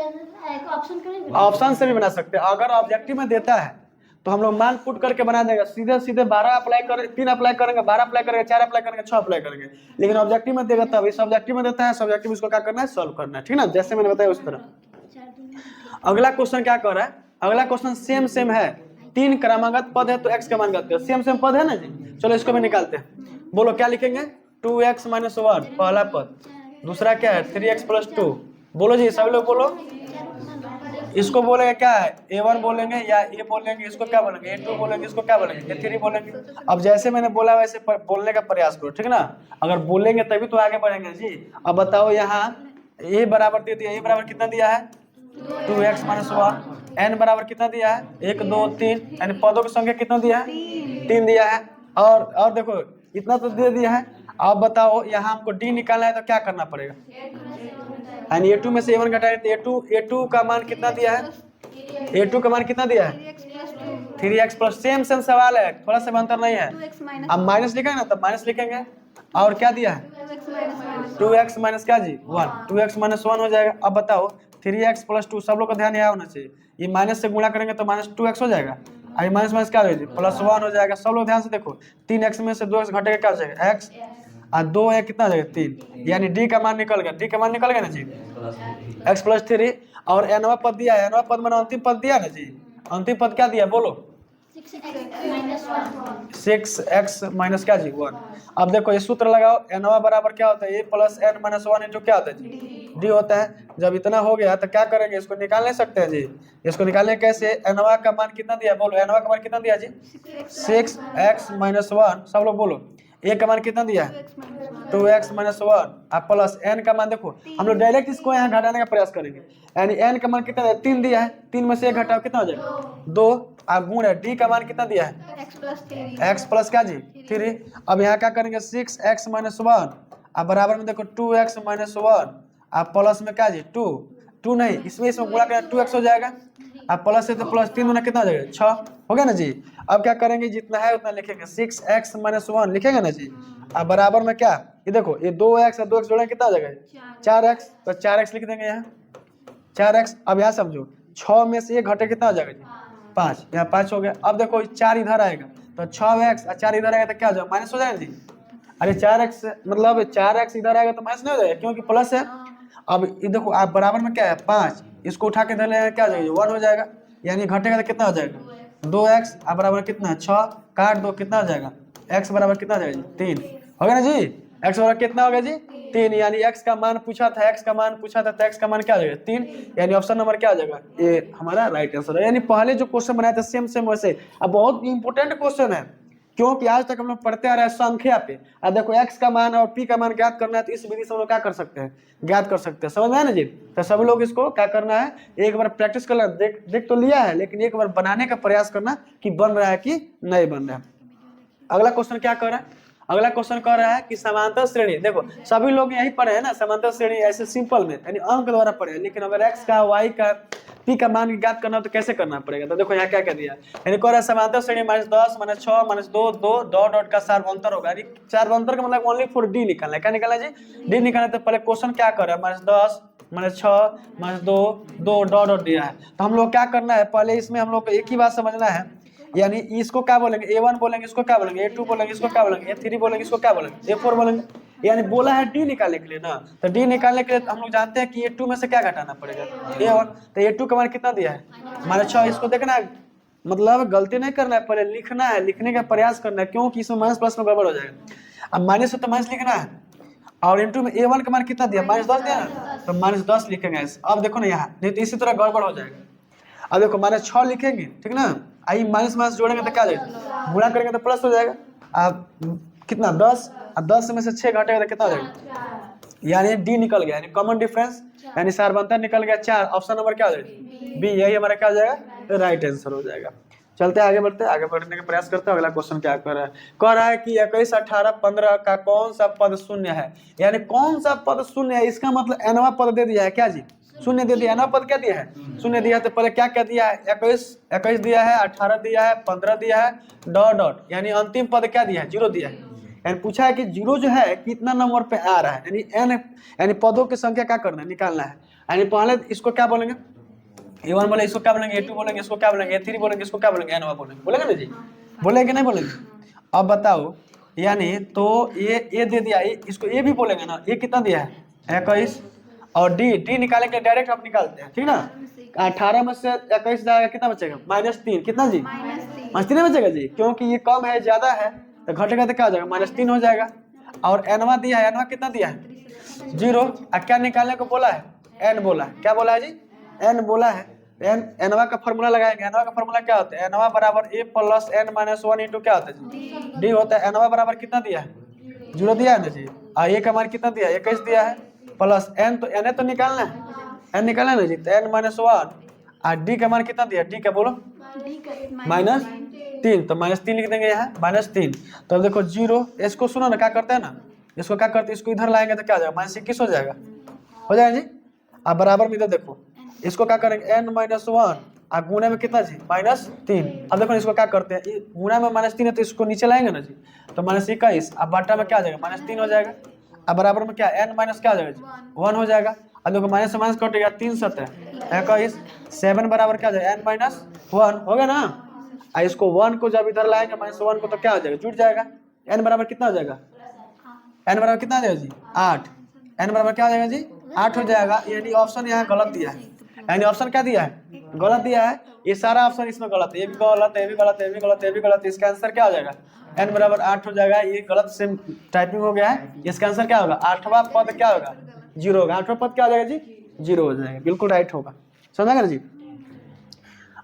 [SPEAKER 2] ऑप्शन करेंगे,
[SPEAKER 1] ऑप्शन से भी बना सकते हैं, अगर ऑब्जेक्टिव में देता है तो हम लोग मान पुट करके बना देगा, सीधे सीधे 12 अप्लाई करें, 3 अप्लाई करेंगे, 12 अप्लाई करेंगे, 4 अप्लाई करेंगे, 6 अप्लाई करेंगे। लेकिन ऑब्जेक्टिव में देगा तब, इस ऑब्जेक्टिव में देता है, सब्जेक्टिव इसको क्या करना है सॉल्व करना है, ठीक ना, जैसे मैंने बताया उस तरह। अगला क्वेश्चन क्या कर रहा है, अगला क्वेश्चन सेम है, 3 क्रमागत पद है तो x का मान करते हैं, सेम पद है ना जी। चलो इसको भी निकालते हैं, बोलो क्या लिखेंगे 2x - 1 पहला पद, दूसरा क्या है 3x + 2, बोलो जी सभी लोग बोलो। इसको बोलेंगे क्या है a1 बोलेंगे या a बोलेंगे, इसको क्या बोलेंगे a2 बोलेंगे, इसको क्या बोलेंगे a3 बोलेंगे। अब जैसे मैंने बोला वैसे बोलने का प्रयास करो, ठीक ना, अगर बोलेंगे तभी तो आगे बढ़ेंगे जी। अब बताओ यहाँ a बराबर दे दिया, a बराबर कितना दिया है 2x - 1, n बराबर कितना दिया है 1 2 3, यानी पदों की संख्या कितना दिया है 3 दिया है। और देखो इतना तो दे दिया है। अब बताओ यहाँ हमको d निकालना है तो क्या करना पड़ेगा, यानी a2 में से a1 घटाए तो a2 का मान कितना दिया है, a2 का मान कितना दिया है 3x प्लस, सेम सवाल है, थोड़ा सा अंतर नहीं है। अब माइनस लिखेंगे ना तो माइनस लिखेंगे, और क्या दिया है 2x माइनस क्या जी 1, 2x - 1 हो जाएगा। अब बताओ 3x + 2, सब लोग का ध्यान यहाँ होना चाहिए, ये माइनस से गुणा करेंगे तो -2x हो जाएगा, आई माइनस क्या हो जाएगा +1 हो जाएगा। सब लोग ध्यान से देखो, 3x में से 2x घटेगा क्या हो जाएगा x, और 2 है कितना हो जाएगा 3, यानी d का मान निकल गया, d का मान निकल गया ना जी x + 3। और nवां पद दिया है, nवां पद मैंने अंतिम पद दिया ना जी, अंतिम पद क्या दिया बोलो 6x माइनस क्या जी 1। अब देखो ये सूत्र लगाओ, nवां बराबर क्या होता है a + n - 1 इंटू क्या होता है जी d होता है। जब इतना हो गया तो क्या करेंगे, इसको निकाल नहीं सकते हैं जी, इसको निकालने कैसे, nवां का मान कितना दिया बोलो, nवां का मान कितना दिया जी 6x - 1, सब लोग बोलो a का मान कितना दिया है 2x - 1 और प्लस n का मान देखो, हम लोग डायरेक्ट इसको यहाँ घटाने का प्रयास करेंगे, यानी n का मान कितना है 3 दिया है, 3 में से 1 घटाओ कितना हो जाएगा 2, और गुण है d का मान कितना दिया है x प्लस क्या जी 3। अब यहाँ क्या करेंगे 6x - 1 और बराबर में देखो 2x - 1 और प्लस में क्या जी 2 नहीं, इसमें गुणा करें 2x हो जाएगा, अब प्लस है तो प्लस 3 होना कितना हो जाएगा 6 हो गया ना जी। अब क्या करेंगे जितना है उतना लिखेंगे 6x - 1 लिखेंगे ना जी, अब बराबर में क्या, ये देखो ये 2x और 2x जोड़ेंगे कितना हो जाएगा 4x, तो 4x लिख देंगे यहाँ 4x। अब यहाँ समझो 6 में से 1 घटे कितना हो जाएगा जी 5, यहाँ 5 हो गया। अब देखो 4 इधर आएगा तो 6x और 4 इधर आएगा तो क्या हो जाएगा माइनस हो जाएगा जी, अरे 4x मतलब 4x इधर आएगा तो माइनस नहीं हो जाएगा क्योंकि प्लस है। अब ये देखो आप बराबर में क्या है 5, इसको उठा के इधर ले क्या हो जाएगा 1 हो जाएगा, यानी घटेगा तो कितना हो जाएगा 2x और बराबर कितना है 6, काट दो कितना हो जाएगा x बराबर कितना हो जाएगा जी 3 हो गया ना जी, x बराबर कितना हो गया जी 3, यानी x का मान पूछा था, x का मान पूछा था तो x का मान क्या हो जाएगा 3, यानी ऑप्शन नंबर क्या हो जाएगा ये हमारा राइट आंसर है। यानी पहले जो क्वेश्चन बनाया था सेम वैसे। अब बहुत इंपॉर्टेंट क्वेश्चन है क्योंकि आज तक हम लोग पढ़ते आ रहे हैं संख्या पे, अब देखो x का मान और p का मान ज्ञात करना है तो इस विधि से हम लोग क्या कर सकते हैं ज्ञात कर सकते हैं, समझ में है ना जी। तो सभी लोग इसको क्या करना है एक बार प्रैक्टिस करना, देख तो लिया है लेकिन एक बार बनाने का प्रयास करना कि बन रहा है कि नहीं बन रहा है। अगला क्वेश्चन क्या कर रहा है, अगला क्वेश्चन कह रहा है कि समांतर श्रेणी, देखो सभी लोग यही पढ़े हैं ना समांतर श्रेणी ऐसे सिंपल में यानी अंक द्वारा पढ़े हैं, लेकिन अगर x का y का p का मान ज्ञात करना हो तो कैसे करना पड़ेगा। तो देखो यहाँ क्या दिया यानी कह रहा है समांतर श्रेणी -10 -6 -2 2 डॉट का सार्वंतर होगा, यानी सार्वंतर का मतलब ओनली फॉर d निकालना है। क्या निकालना है जी d निकालना। तो पहले क्वेश्चन क्या कर रहा है -10 -6 -2 2 डॉट दिया है, तो हम लोग क्या करना है पहले इसमें हम लोग को एक ही बात समझना है, यानी इसको क्या बोलेंगे a1 बोलेंगे, इसको क्या बोलेंगे a2 बोलेंगे, इसको क्या बोलेंगे a3 बोलेंगे, इसको क्या बोलेंगे a4 बोलेंगे। यानी बोला है d निकालने के लिए ना, तो d निकालने के लिए हम लोग जानते हैं कि a2 में से क्या घटाना पड़ेगा a1, तो a2 का मान कितना दिया है -6, इसको देखना मतलब गलती नहीं करना है, पहले लिखना है, लिखने का प्रयास करना है, क्योंकि इसमें माइनस प्लस में गड़बड़ हो जाएगा। अब माइनस है तो माइनस लिखना है, और इंटू में A1 का मान कितना दिया, -10 दिया ना, तो -10 लिखेंगे। अब देखो ना यहाँ, नहीं तो इसी तरह गड़बड़ हो जाएगा। अब देखो -6 लिखेंगे, ठीक ना, आई माइनस माइनस जोड़ेंगे तो क्या हो जाएगा, गुणा करेंगे तो प्लस हो जाएगा। अब कितना 10, अब 10 में से 6 घटेगा तो कितना हो जाएगा, यानी डी निकल गया, यानी कॉमन डिफरेंस, यानी सारबंतर निकल गया 4। ऑप्शन नंबर क्या हो जाएगा, बी, यही हमारा क्या हो जाएगा, राइट आंसर हो जाएगा। चलते आगे बढ़ते हैं, आगे बढ़ने का प्रयास करते हैं। अगला क्वेश्चन क्या कह रहा है कि 21, 18, 15 का कौन सा पद शून्य है, यानी कौन सा पद शून्य है, इसका मतलब एनवा पद दे दिया है क्या जी, शून्य दे दिया, एनवा पद क्या दिया है, शून्य दिया है। तो पहले क्या दिया है, 21 दिया है, 18 दिया है, 15 दिया है, डॉट डॉट, यानी अंतिम पद क्या दिया है, 0 दिया है। यानी पूछा है कि 0 जो है कितना नंबर पे आ रहा है, यानी एन, यानी पदों की संख्या क्या करना है, निकालना है। यानी पहले इसको क्या बोलेंगे, A1 बोले, इसको क्या बोलेंगे, A2 बोलेंगे, इसको क्या बोलेंगे, A3 बोलेंगे, इसको क्या बोलेंगे, एनवा बोलेंगे ना जी, बोलेंगे नहीं बोलेंगे। अब बताओ, यानी तो ये दे दिया, इसको ये भी बोलेंगे ना, ये कितना दिया है 21, और डी निकालने के लिए डायरेक्ट आप निकालते हैं, ठीक ना। 18 में से 21 जाएगा, कितना बचेगा, -3, कितना जी, -3 बचेगा जी, क्योंकि ये कम है ज्यादा है तो घटेगा तो क्या हो जाएगा, -3 हो जाएगा। और एनवा दिया है, एनवा कितना दिया है 0। क्या निकालने को बोला है, एन बोला है, क्या बोला है जी, एन बोला है। एनवा का फॉर्मूला लगाएंगे, एनवा का फॉर्मूला क्या होता है, एनवा बराबर A + n - 1 इंटू क्या होता है, डी होता है। एनवा बराबर कितना दिया है, 0 दिया है ना जी, और ए का मान कितना दिया है, 21 दिया है, प्लस एन, तो एन तो निकालना है, एन निकालना है ना जी, तो n - 1, और डी का मान कितना दिया, डी का बोलो -3, तो -3 लिख देंगे यहाँ, -3। तो अब देखो 0, इसको सुनो ना क्या करते हैं ना, इसको क्या करते हैं, इसको इधर लाएंगे तो क्या हो जाएगा, -21 हो जाएगा, हो जाएगा जी। अब बराबर में इधर देखो, इसको क्या करेंगे n-1, और गुणे में कितना जी, -3। अब देखो इसको क्या करते हैं, गुणा में -3 है तो इसको नीचे लाएंगे ना जी, तो -21, अब बाटा में क्या आ जाएगा, -3 हो जाएगा। अब बराबर में क्या, n माइनस क्या हो जाएगा जी, 1 हो जाएगा। अब देखो माइनस से माइनस कटेगा, 3 7 21, 7 बराबर क्या हो जाएगा, n-1 हो गया ना। इसको 1 को जब इधर लाएंगे -1 को, तो क्या हो जाएगा, जुट जाएगा। n बराबर कितना हो जाएगा, n बराबर कितना आ जाएगा जी, 8। n बराबर क्या हो जाएगा जी, 8 हो जाएगा। यानी ऑप्शन यहाँ गलत दिया है, यानी ऑप्शन क्या दिया है, गलत दिया है। ये सारा ऑप्शन इसमें गलत है, ये भी गलत है, ये भी गलत है, ये भी गलत है, ये भी गलत है। इसका आंसर क्या हो जाएगा, n बराबर 8 हो जाएगा। ये गलत से टाइपिंग हो गया है, इसका आंसर क्या होगा, 8वां पद क्या होगा, 0 होगा। 8वां पद क्या हो जाएगा जी, 0 हो जाएगा, बिल्कुल राइट होगा। समझा ना जी।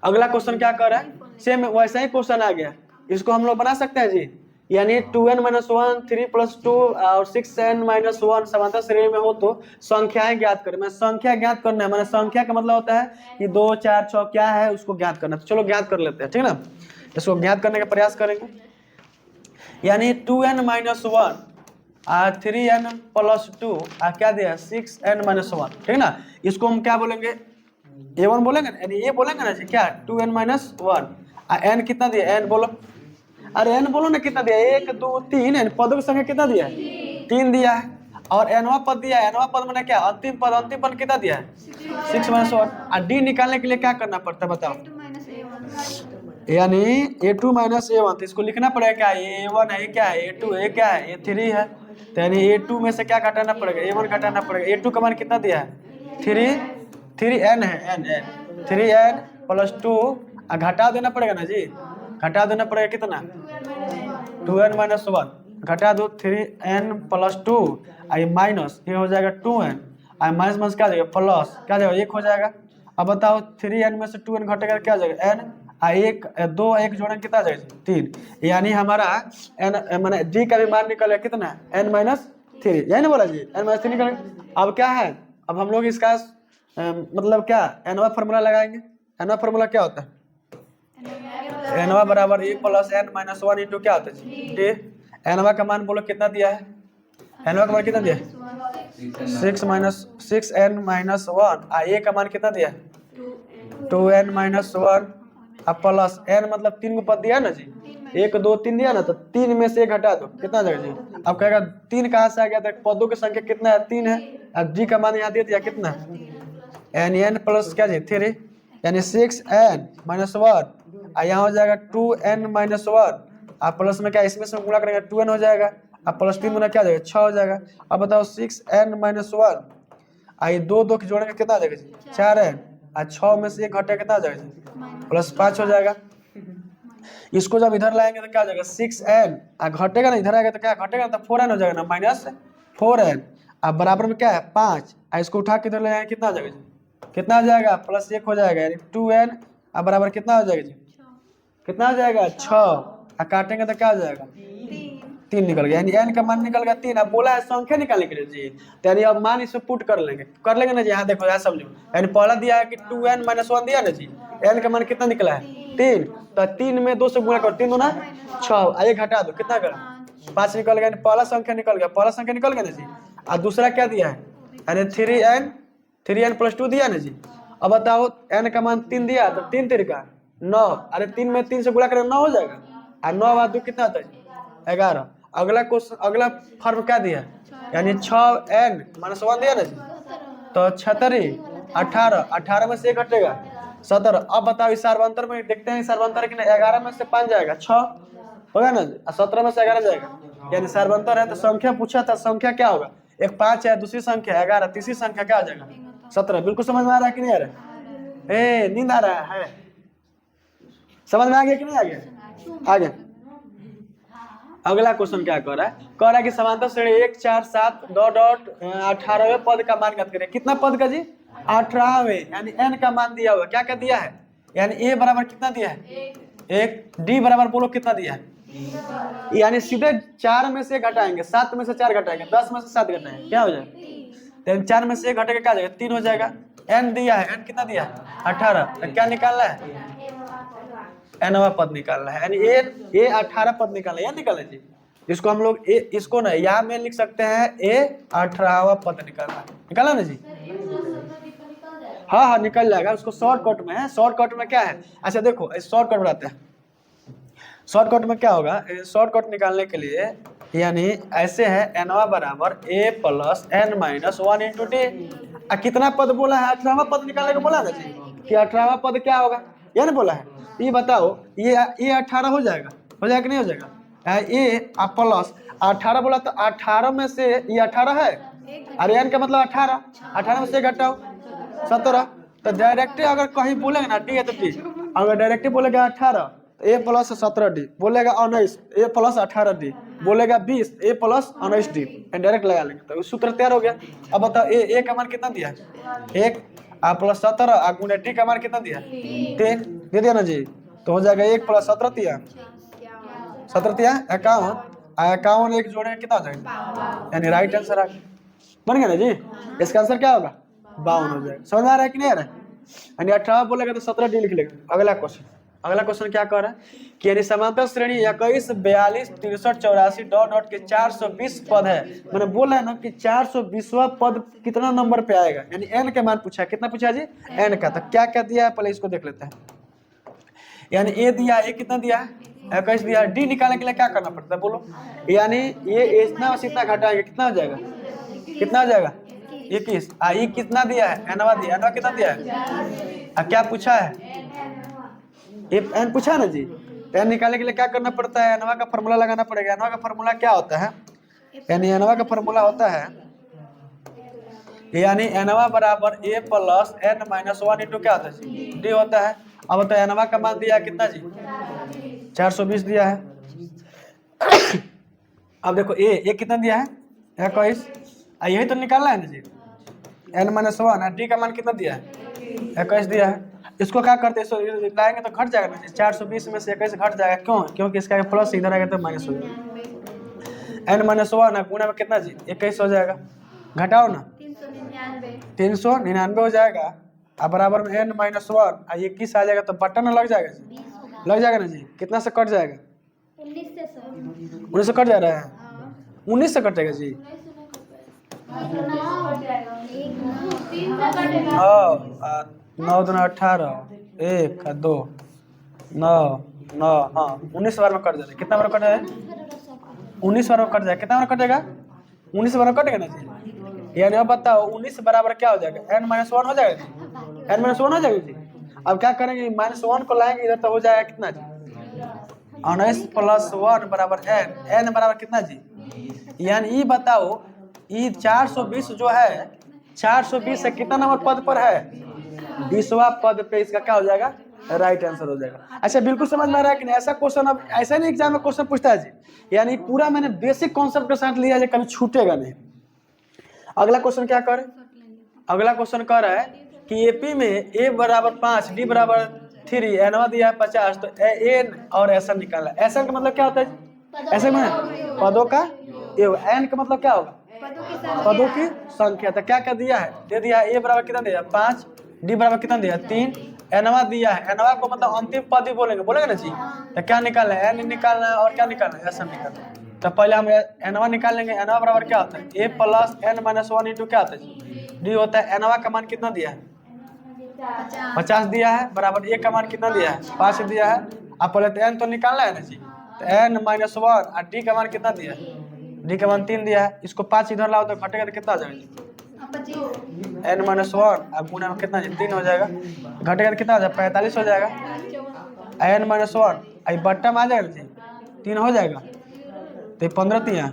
[SPEAKER 1] अगला क्वेश्चन क्या कर रहा है, सेम वैसा ही क्वेश्चन आ गया, इसको हम लोग बना सकते हैं जी। यानी 2n-1, 3 + 2 और 6n-1 समांतर श्रेणी में हो तो संख्याएं ज्ञात करें। मैं संख्या ज्ञात करना है, मैंने संख्या का मतलब होता है कि 2 4 6 क्या है उसको ज्ञात करना। तो चलो ज्ञात कर लेते हैं, ठीक ना। इसको ज्ञात करने का प्रयास करेंगे। यानी 2n-1 3n + 2 क्या दिया 6n-1, ठीक ना। इसको हम क्या बोलेंगे, A1 बोलेंगे, यानी ये बोलेंगे ना जी क्या 2n-1, n कितना दिया, n बोलो, अरे n बोलो ना कितना दिया, 1 2 3, n पदों की संख्या कितना दिया है, 3 दिया है। और nवा पद दिया है, nवा पद मैंने क्या, अंतिम पद कितना दिया है, 6-1। और d निकालने के लिए क्या करना पड़ता है बताओ, यानी A2 - A1, तो इसको लिखना पड़ेगा क्या, A1 है, क्या है A2 है, क्या है A3 है। तो यानी A2 में से क्या घटाना पड़ेगा, A1 घटाना पड़ेगा। A2 का मान कितना दिया है 3n है, n 3n + 2, घटा देना पड़ेगा ना जी, घटा देना पड़ेगा कितना 2n-1, घटा दो 3n + 2, आई माइनस ये हो जाएगा 2n, आई माइनस माइनस क्या जाएगा प्लस, क्या जाएगा 1 हो जाएगा। अब बताओ 3n में से 2n घटेगा क्या जाएगा n, आई 1 2 1 जोड़ेंगे कितना जाएगा 3। यानी हमारा n माने d का भी मान निकलेगा कितना n-3, यही ना बोला जी, n-3 निकलेगा। अब क्या है, अब हम लोग इसका मतलब क्या nवा फॉर्मूला लगाएंगे। nवा फॉर्मूला क्या होता है, nवा बराबर A + n-1 इंटू क्या होता है d। nवा का मान बोलो कितना दिया है, nवा का मान कितना दिया है 6n-1, a का मान कितना दिया है 2n-1, अब प्लस n मतलब 3 को पद दिया ना जी, 1 2 3 दिया ना, तो 3 में से 1 घटा दो कितना जाएगा जी। अब कहेगा 3 कहाँ से आ गया, तो पदों की संख्या कितना है 3 है। अब g का मान यहाँ दे दिया कितना n प्लस क्या जी 3, यानी 6n-1, यहाँ हो जाएगा 2n-1, आप प्लस में क्या इसमें से गुणा करेंगे 2n हो जाएगा, अब +3 गुना क्या हो जाएगा 6 हो जाएगा। अब बताओ 6n-1, आई 2 2 के जोड़ेंगे कितना आ जाएगा जी 4n, और 6 में से 1 घटे कितना आ जाएगा जी +5 हो जाएगा। इसको जब इधर लाएंगे तो क्या हो जाएगा 6n, घटेगा ना, इधर आएगा तो क्या घटेगा, तो 4n हो जाएगा ना, -4n। अब बराबर में क्या है 5, इसको उठा के इधर ले आएंगे कितना हो जाएगा जी, कितना हो जाएगा +1 हो जाएगा, यानी 2n। अब बराबर कितना हो जाएगा जी, कितना हो जाएगा 6, काटेंगे तो क्या हो जाएगा 3 निकल गया, यानी n का मान निकल गया 3। अब बोला है संख्या निकालने के लिए जी, तो यानी अब मान इसमें पुट कर लेंगे ना जी। यहाँ देखो यहाँ समझो, यानी पहला दिया है कि 2n - 1 दिया ना जी, n का मान कितना निकला है 3, तो 3 में 2 से गुणा करो, 3 दूना 6, आइए घटा दो कितना कर 5 निकल गया, पहला संख्या निकल गया, पहला संख्या निकल गया ना जी। और दूसरा क्या दिया है, यानी 3n + 2 दिया ना जी। अब बताओ n का मान 3 दिया, तो 3 3 का 9, अरे 3 में 3 से गुणा करें 9 हो जाएगा, और 9 बाद 2 कितना होता है 11। अगला क्वेश्चन, अगला फॉर्म क्या दिया, यानी 6n - 1 दिया ना जी, तो 36 18, 18 में से 1 घटेगा 17। अब बताओ इस सर्वांतर में देखते हैं, सर्वांतर कि 11 में से 5 जाएगा 6 होगा ना, 17 में से 11 जाएगा, यानी सर्वांतर है। तो संख्या पूछा था, संख्या क्या होगा, एक 5 है, दूसरी संख्या 11, तीसरी संख्या क्या आ जाएगा 17। बिल्कुल समझ में आ रहा है कि नहीं आ रहा है, नींद आ रहा है, समझ में आ गया कि नहीं आ गया, आ गया। अगला क्वेश्चन क्या कह रहा है कि समांतर श्रेणी 1 4 7 डॉट 18वें पद का मान ज्ञात करें। कितना पद का जी 18वें, यानी n का मान दिया हुआ, क्या क्या दिया है, यानी a बराबर कितना दिया है 1, d बराबर बोलो कितना दिया है, यानी सीधे 4 में से घटाएंगे, 7 में से 4 घटाएंगे, 10 में से 7 घटाएंगे, क्या हो जाएगा, तो 4 में से 1 घटेगा क्या हो जाएगा 3 हो जाएगा। n दिया है, n कितना दिया है 18, तो क्या निकालना है nवा पद निकालना है, यानी a 18 पद निकालना है, यह निकालना जी। इसको हम लोग इसको ना यहाँ में लिख सकते हैं a 18वां पद निकाला ना जी। हाँ निकल जाएगा, उसको शॉर्टकट में है, शॉर्टकट में क्या है, अच्छा देखो शॉर्टकट बनाते हैं। शॉर्टकट में क्या होगा, शॉर्टकट निकालने के लिए यानी ऐसे है, nवा बराबर a + n - 1 × d। कितना पद बोला है 18वां पद निकालने को बोला ना जी, कि 18वां पद क्या होगा, यह ना बोला है। ये बताओ ये 18 हो जाएगा कि नहीं हो जाएगा, ये प्लस 18 बोला, तो 18 में से ये 18 है, अरे n का मतलब 18 में से घटाओ 17। तो डायरेक्ट अगर कहीं बोलेगा ना डी है तो डी, अगर डायरेक्ट बोलेगा 18 a + 17d, बोलेगा 19 a + 18d, बोलेगा 20 a + 19d, डायरेक्ट लगा लेंगे तो सूत्र तैयार हो गया। अब बताओ a का मान कितना दिया है 1, + 17 गुणा d का मान कितना दिया 3 दे दिया ना जी, तो हो जाएगा 1 + 17 तिया 51, 51 एक जोड़े कितना हो जाएगा, यानी राइट आंसर बन गया ना जी। इसका आंसर क्या होगा 52 हो जाएगा। समझ आ रहा है कि नहीं आ रहा है, यानी 18 बोलेगा तो 17d लिख लेगा। अगला क्वेश्चन क्या कह रहा है कि यानी समांतर श्रेणी 21 42 63 84 डॉट के 420 पद है। मैंने बोला है ना कि 420वां पद कितना नंबर पे आएगा, यानी n का मान पूछा, कितना पूछा जी n का। तो क्या क्या दिया है पहले इसको देख लेते हैं, यानी a दिया है, कितना दिया है 21 दिया है। d निकालने के लिए क्या करना पड़ता है बोलो, यानी ये इतना से इतना घटाएंगे कितना हो जाएगा, कितना हो जाएगा 21। ये कितना दिया है nवा दिया, nवा कितना दिया है, क्या पूछा है n पूछा ना जी। n निकालने के लिए क्या करना पड़ता है, nवा का फॉर्मूला लगाना पड़ेगा। nवा का फॉर्मूला क्या होता है, यानी nवा का फॉर्मूला होता है, यानी nवा बराबर a + n - 1 × क्या होता है d होता है। अब तो nवा का मान दिया कितना जी 420 दिया है। अब देखो a कितना दिया है 21, यही तो निकालना है ना जी, n - 1 d का मान कितना दिया है 21 दिया है। इसको क्या करते हैं लाएंगे तो घट जाएगा ना, 420 में से 21 घट जाएगा, क्यों, क्योंकि इसका प्लस इधर आएगा तो माइनस हो जाएगा। n - 1 गुणा में कितना जी 21 हो जाएगा, घटाओ ना 399 हो जाएगा, अब बराबर में n - 1 21 आ जाएगा, तो बटन लग जाएगा जी, लग जाएगा ना जी। कितना से कट जाएगा 19 से कट जा रहा है, 19 से कटेगा जी, हाँ 9 दूना 18 1 2 9 9, हाँ 19 बार में कट जाएगा। कितना बार कट जाएगा 19 बार में कट जाएगा, कितना बार कटेगा 19 बार में कटेगा ना जी। यानी अब बताओ 19 बराबर क्या हो जाएगा n - 1 हो जाएगा जी, n - 1 हो जाएगा जी। अब क्या करेंगे -1 को लाएंगे इधर, तो हो जाएगा कितना जी 19 + 1 बराबर n बराबर कितना जी, यानी ये बताओ ये 420 जो है 420 से कितना नंबर पद पर है 20वां पद पे इसका क्या हो जाएगा राइट आंसर हो जाएगा। अच्छा बिल्कुल समझ में आ रहा है कि नहीं? ऐसा क्वेश्चन अब ऐसा नहीं एग्जाम में क्वेश्चन पूछता है जी, यानी पूरा मैंने बेसिक कॉन्सेप्ट के साथ लिया है, कभी छूटेगा नहीं। अगला क्वेश्चन क्या कर, अगला क्वेश्चन कह रहा है कि एपी में ए बराबर 5 डी बराबर 3 एनवा दिया है 50, तो एन और एसएन निकालना। एसएन का मतलब क्या होता है? ऐसे में पदों का योग। एन का मतलब क्या होगा? पदों की संख्या। तो क्या क्या दिया है? दे दिया है ए बराबर कितना दिया? 5, डी बराबर कितना दिया? 3, एनवा दिया है। एनवा को मतलब अंतिम पद ही बोलेंगे, बोलेंगे ना जी। तो क्या निकालना है? एन निकालना है और क्या निकालना है? एसएन निकालना है। तो पहले हम एनवा निकाल लेंगे। एनवा बराबर क्या होता है? ए प्लस एन माइनस 1 इंटू क्या होता है? डी होता है। एनवा का मान कितना दिया है? 50 दिया है, बराबर ए का मान कितना दिया है? 5 दिया है। अब पहले तो एन तो निकालना है ना जी, तो एन माइनस 1 और डी का मान कितना दिया है? डी का मान 3 दिया है। इसको 5 इधर लाओ तो घटेगा तो कितना आ जाएगा? एन माइनस 1 अब गुना में कितना 3 हो जाएगा, घटेगा तो कितना हो जाएगा? 45 हो जाएगा। एन माइनस 1 आई बट्टा में आ जाएगा जी, 3 हो जाएगा, तो 15 तिया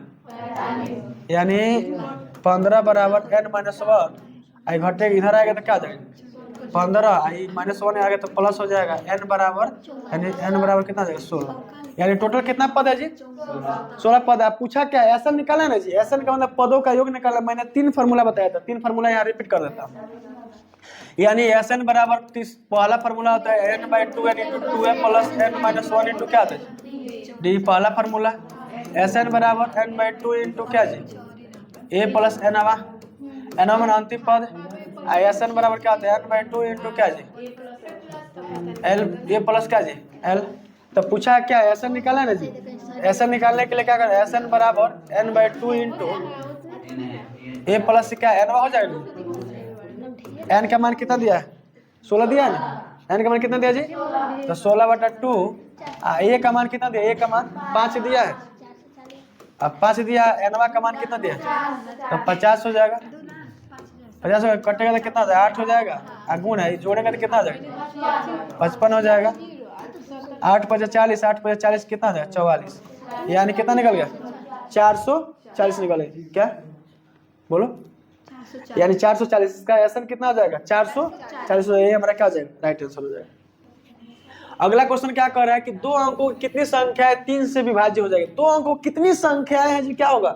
[SPEAKER 1] यानी 15 बराबर एन माइनस 1 आई घटेगा, इधर आएगा तो क्या आ जाएगा? 15 आई माइनस 1 आ गया तो प्लस हो जाएगा। एन बराबर यानी एन बराबर कितना आ जाएगा? 16। यानी टोटल कितना पद है जी? 16 पद। आप पूछा क्या एसएन निकाला ना जी? एसएन का मतलब पदों का योग निकाला। मैंने 3 फार्मूला बताया था, 3 फार्मूला यहाँ रिपीट कर देता हूँ। यानी एसएन बराबर पहला फार्मूला होता है n by 2n into 2m plus n minus 1 into क्या होता है? डी पहला फार्मूला। एसएन बराबर एन बाई 2 इंटू क्या जी? ए प्लस एनवा, एनवा में अंतिम पद। एसएन बराबर क्या होता है? एन बाई 2 इंटू क्या जी? एल, ए प्लस क्या जी? एल। तो पूछा क्या एसएन निकाला ना जी? एसएन निकालने के लिए क्या करना है? एसएन बराबर n by 2 into a plus क्या एनवा हो जाएगा। एन का मान कितना दिया है? 16 दिया है ना? एन का मान कितना दिया जी? तो 16/2। ए का मान कितना दिया? ए का मान 5 दिया है। अब 5 दिया, एनवा का मान कितना दिया? तो 50 हो जाएगा। 50 हो कटेगा तो कितना हो जाएगा? 8 हो जाएगा। गुण है जोड़ेंगे तो कितना हो जाएगा? 55 हो जाएगा। 8 × 40, 8 × 40 कितना हो जाएगा? 44। यानी कितना निकल गया? 440 निकल गया। क्या बोलो? यानी 440। इसका एसएन कितना हो जाएगा? 440। ये हमारा क्या हो जाएगा? राइट आंसर हो जाएगा। अगला क्वेश्चन क्या कर रहा है कि दो अंकों की कितनी संख्या है 3 से विभाज्य हो जाएगी। दो अंकों की कितनी संख्याएं हैं जी? क्या होगा?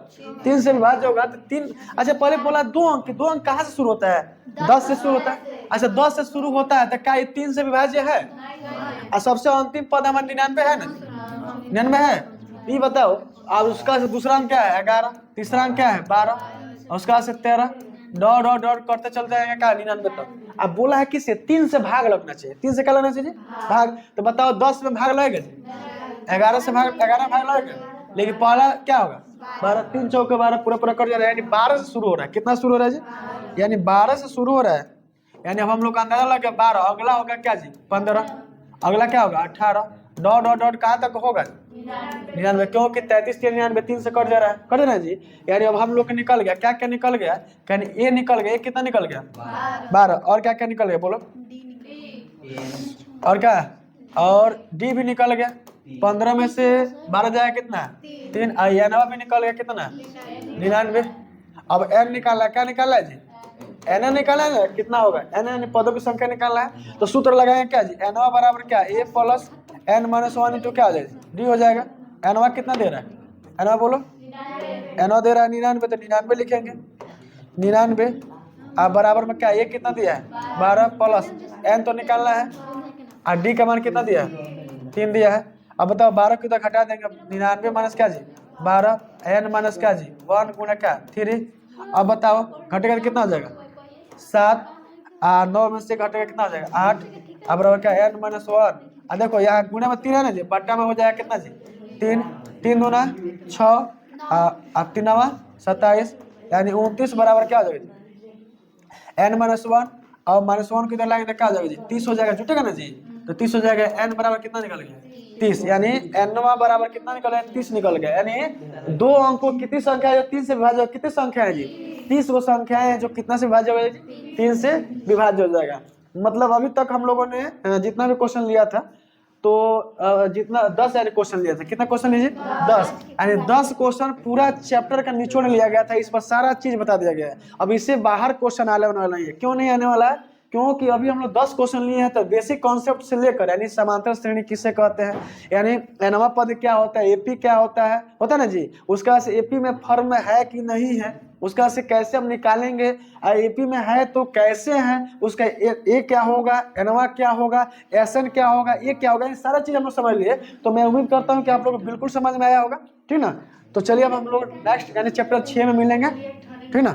[SPEAKER 1] 3 से विभाज्य होगा तो 3। अच्छा पहले बोला 2 अंक, 2 अंक कहाँ से शुरू होता है? 10 से शुरू होता है। अच्छा 10 से शुरू होता है तो क्या ये 3 से विभाज्य है? और सबसे अंतिम पद हमारा 99 है ना? 99 है। ये बताओ। अब उसका से दूसरा अंक क्या है? 11। तीसरा अंक क्या है? 12। और उसका से 13। डॉट डॉट डॉट करते चलते जाएंगे क्या? 99 तक। अब बोला है किससे? 3 से भाग लगना चाहिए। 3 से क्या लगना चाहिए? भाग। तो बताओ 10 में भाग लगेगा जी? 11 से भाग 11 भाग लगेगा, लेकिन पहला क्या होगा? 12। 3 चौके 12 पूरा पूरा कर जा रहा है, यानी 12 से शुरू हो रहा है। कितना शुरू हो रहा है जी? यानी 12 से शुरू हो रहा है। यानी अब हम लोग का अंदाजा लग गया 12। अगला होगा क्या जी? 15। अगला क्या होगा? 18। डॉट डॉट डॉट कहाँ तक होगा? 99। क्योंकि 33 के 99 3 से कट जा रहा है, कट रहा है जी। यानी अब हम लोग का निकल गया क्या क्या निकल गया? यानी ए निकल गया। ए कितना निकल गया? 12। और क्या क्या निकल गया बोलो? और क्या? और डी भी निकल गया। 15 में से 12 जाएगा कितना? 3। एनवा भी निकल गया कितना? 99। अब एन निकालना है। क्या निकालना है जी? एन निकालना है। कितना होगा? एन पदों की संख्या निकालना है। तो सूत्र लगाएंगे क्या जी? एनवा बराबर क्या? ए प्लस एन माइनस 1 इंटू क्या आ जाएगा? डी हो जाएगा। एनवा कितना दे रहा है? एनवा बोलो। एनवा दे रहा है 99, तो 99 लिखेंगे। 99 अब बराबर में क्या? ए कितना दिया है? 12 प्लस एन तो निकालना है। और डी का मान कितना दिया है? 3 दिया है। अब बताओ 12 की तो घटा देंगे। 99 माइनस क्या जी? 12। एन माइनस क्या जी? 1 गुना क्या? 3। अब बताओ घटेगा तो कितना हो जाएगा? 7। 9 में से घटेगा कितना हो जाएगा? 8। अब बराबर क्या? N minus 1। देखो यहाँ गुना में 3 है ना जी, बट्टा में हो जाएगा कितना जी? 3। 3 दूना 6। अब 3 27। यानी 29 बराबर क्या हो जाएगा जी? एन माइनस 1 और माइनस 1 किधर लाएंगे तो क्या हो जाएगा जी? 30 हो जाएगा। जुटेगा ना जी? तो 30 हो जाएगा। एन बराबर कितना निकल गया? 30। यानी एनवा बराबर कितना निकल गया? 30 निकल गया। यानी दो अंकों कितनी संख्या है जो 3 से विभाज्य? कितनी संख्या है जी? 30 वो संख्याएं हैं जो कितना से विभाज्य हो जाएगी? 3 से विभाज्य हो जाएगा। मतलब अभी तक हम लोगों ने जितना भी क्वेश्चन लिया था तो जितना 10 यानी क्वेश्चन लिया था। कितना क्वेश्चन लीजिए? 10। यानी 10 क्वेश्चन पूरा चैप्टर का निचोड़ लिया गया था। इस पर सारा चीज बता दिया गया है। अब इससे बाहर क्वेश्चन आने वाला नहीं है। क्यों नहीं आने वाला है? क्योंकि अभी हम लोग 10 क्वेश्चन लिए हैं, तो बेसिक कॉन्सेप्ट से लेकर यानी समांतर श्रेणी किसे कहते हैं, यानी एनवा पद क्या होता है, एपी क्या होता है ना जी, उसका से एपी में फर्म है कि नहीं है, उसका से कैसे हम निकालेंगे, एपी में है तो कैसे है, उसका ए क्या होगा, एनवा क्या होगा, एसएन क्या होगा, ये क्या होगा, ये सारा चीज हम लोग समझ लिए। तो मैं उम्मीद करता हूँ कि आप लोग को बिल्कुल समझ में आया होगा, ठीक ना। तो चलिए अब हम लोग नेक्स्ट यानी चैप्टर 6 में मिलेंगे, ठीक ना।